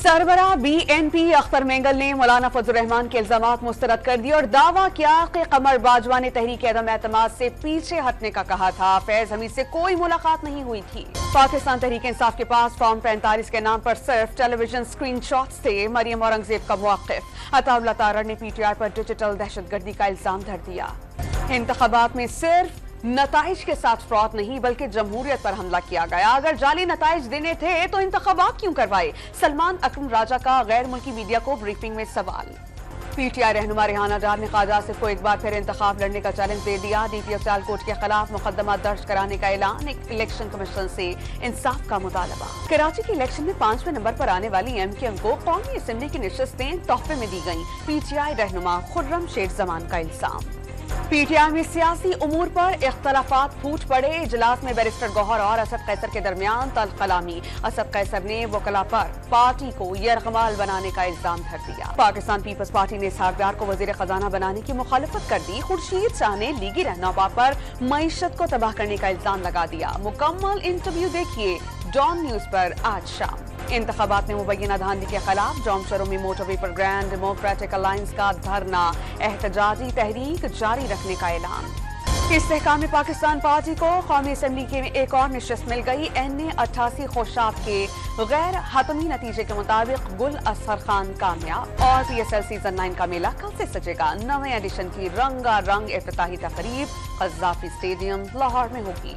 सरबराह BNP Akhtar Mengal ने मौलाना फजल रहमान के इल्जामात मुस्तरद कर दिए और दावा किया कि कमर बाजवा ने तहरीक अदम एतमाद से पीछे हटने का कहा था। फैज हमीद से कोई मुलाकात नहीं हुई थी। पाकिस्तान तहरीक इंसाफ के पास फॉर्म 45 के नाम पर सिर्फ टेलीविजन स्क्रीन शॉट्स थे। मरियम औरंगजेब का मौक़िफ़। अताउल्लाह तारड़ ने PTI पर डिजिटल दहशतगर्दी का इल्जाम धर दिया। इंतखाबात में सिर्फ नताइज के साथ फ्रॉड नहीं बल्कि जमहूरियत पर हमला किया गया। अगर जाली नताइज देने थे तो इंतखाबात क्यों करवाए? सलमान अकरम राजा का गैर मुल्की मीडिया को ब्रीफिंग में सवाल। PTI रहनुमा रेहाना डार ने ख्वाजा आसिफ को एक बार फिर इंतखाब लड़ने का चैलेंज दे दिया। DPO सियालकोट के खिलाफ मुकदमा दर्ज कराने का ऐलान। इलेक्शन कमीशन से इंसाफ का मुतालबा। कराची के इलेक्शन में 5वें नंबर पर आने वाली MKM को कौमी असेंबली की नशिस्तें तोहफे में दी गईं। PTI रहनुमा खुर्रम शेख जमान का इल्जाम। PTI में सियासी उमूर पर इख्तलाफात फूट पड़े। इजलास में बैरिस्टर गौहर और असद कैसर के दरमियान तल्ख कलामी। असद कैसर ने वकला पर पार्टी को यरगमाल बनाने का इल्जाम धर दिया। पाकिस्तान पीपल्स पार्टी ने इसहाक डार को वजीर खजाना बनाने की मुखालफत कर दी। खुर्शीद शाह ने लीगी रहनुमा पर मईशत को तबाह करने का इल्जाम लगा दिया। मुकम्मल इंटरव्यू देखिए डॉन न्यूज पर आज शाम। इंतखाबात में मुबैना धांधली के खिलाफ जौम शहरों में मोटरवे पर ग्रैंड डेमोक्रेटिक अलायंस का धरना। एहतजाजी तहरीक जारी रखने का ऐलान। इस्तेहकाम पाकिस्तान पार्टी को कौमी असेंबली के एक और नशिस्त मिल गई। NA 88 खोशाब के गैर हतमी नतीजे के मुताबिक गुल असहर खान कामयाब। और PSL सीजन 9 का मेला कल से सजेगा। नवे एडिशन की रंगारंग इफ्तिताही तकरीब कज़ाफी स्टेडियम लाहौर में होगी।